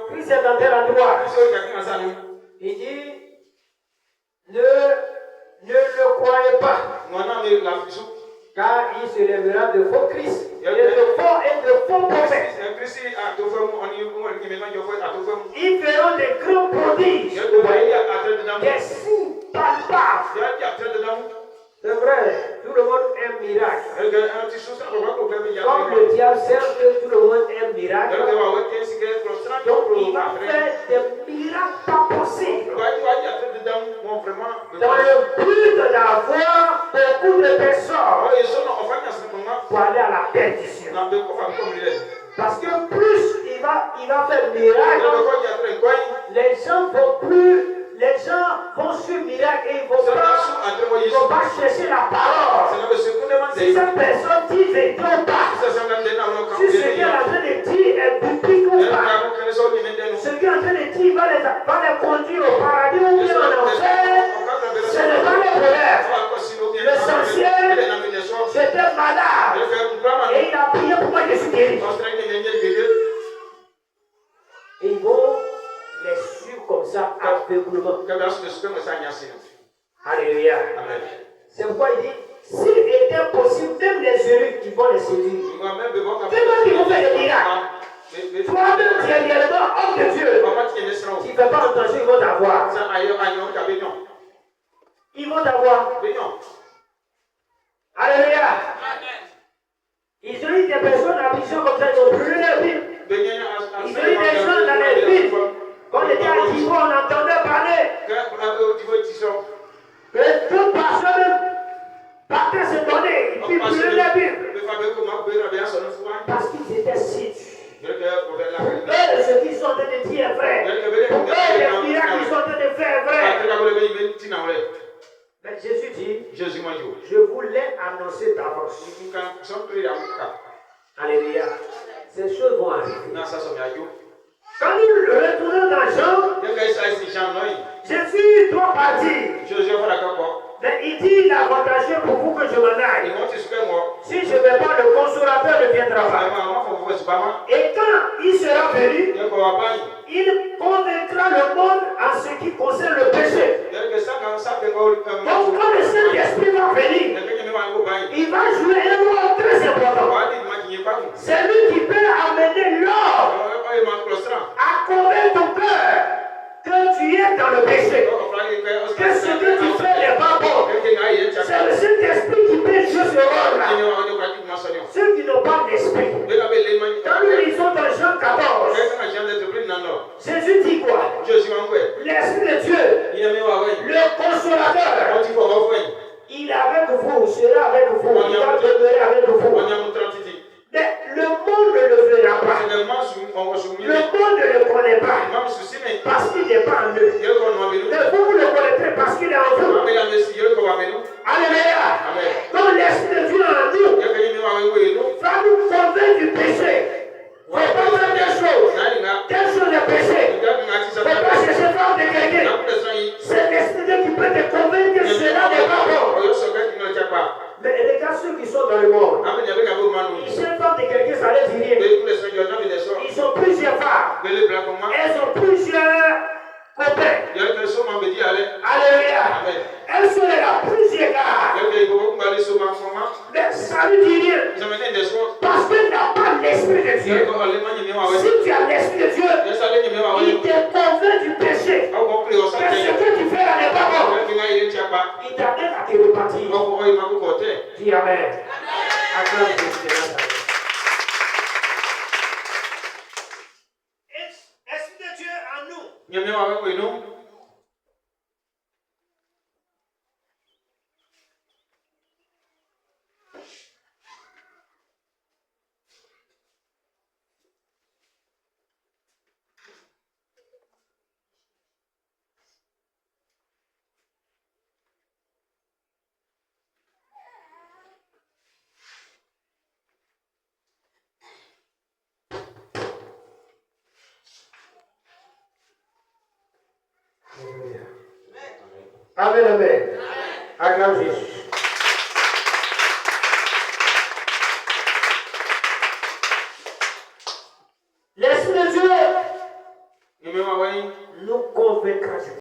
Christ est en tel endroit. Il dit, ne le croyez pas. Car il se lèvera de faux Christ et de faux prophètes. Ils feront des grands prodiges, des signes palpables. C'est vrai, tout le monde aime miracle. Comme le diable sait que tout le monde aime miracle, donc il va faire des miracles pas possibles. Dans le but d'avoir beaucoup de personnes pour aller à la perdition. Parce que plus il va faire miracle, les gens vont suivre miracle et ils ne vont pas chercher la parole. Si cette personne dit vérité ou pas, si ce qu'elle est en train de dire est biblique ou pas, ce qu'elle est en train de dire va les conduire au paradis ou bien en enfer, ce n'est pas le problème. L'essentiel, j'étais malade et il a prié pour moi, je suis guéri. Et ils vont les suivre comme ça aveuglement. Alléluia. C'est pourquoi il dit, s'il était possible, même les eunuques qui vont les séduire, tellement qu'ils vont faire des miracles. Toi-même, tu es réellement homme de Dieu. Tu ne fais pas attention, ils vont t'avoir. Ils vont t'avoir. Alléluia. Ils ont eu des personnes en prison comme ça, ils ont brûlé leur vie. Ils ont eu des gens dans les villes. Quand on était à Divo, on entendait parler que deux personnes partaient se donner, et puis brûler la Bible. Parce qu'ils étaient séduits. Eux, ce qu'ils sont en train de dire est vrai. Eux, les miracles qu'ils sont en train de faire est vrai. Mais Jésus dit, je vous l'ai annoncé d'avance. Alléluia. Ces choses vont arriver. Quand nous retournons dans Jean, Jésus doit partir. Mais il dit, il est avantageux pour vous que je m'en aille. Si je ne vais pas, le consolateur ne viendra pas. Et quand il sera venu, il convaincra le monde en ce qui concerne le péché. Donc quand le Saint-Esprit va venir, il va jouer un rôle très important. C'est lui qui peut amener l'homme à convaincre ton cœur que tu es dans le péché, que ce que tu fais n'est pas bon. C'est le Saint-Esprit qui peut jouer ce rôle-là. Ceux qui n'ont pas d'esprit. Quand nous lisons dans Jean 14, Jésus dit quoi? L'Esprit de Dieu, le consolateur, il est avec vous, sera avec vous, il va demeurer avec vous. Mais le monde ne le verra pas. Le monde ne le connaît pas. Parce qu'il n'est pas en eux. Mais vous le connaîtrez parce qu'il est en vous. Alléluia. Donc l'Esprit de Dieu en nous va nous convaincre du péché. Il ne faut pas faire des choses. Quelle chose est péché? Il ne faut pas chercher à faire de quelqu'un. C'est l'Esprit de Dieu qui peut te convaincre que cela n'est pas bon. Mais regarde ceux qui sont dans le monde. Ils se font de quelqu'un, ça les dit rien. Ils ont plusieurs femmes. Elles ont plusieurs copains. Alléluia. Elles sont là, plusieurs gars. Mais ça ne dit rien. Parce que tu n'as pas l'Esprit de Dieu. Si tu as l'Esprit de Dieu, il te convainc du péché. Que ce que tu fais là n'est pas bon. Il t'amène à te repartir. Dis Amen. Acclame Jésus. Esprit de Dieu en nous. Amen, amen. Acclame Jésus. L'Esprit de Dieu nous convaincra.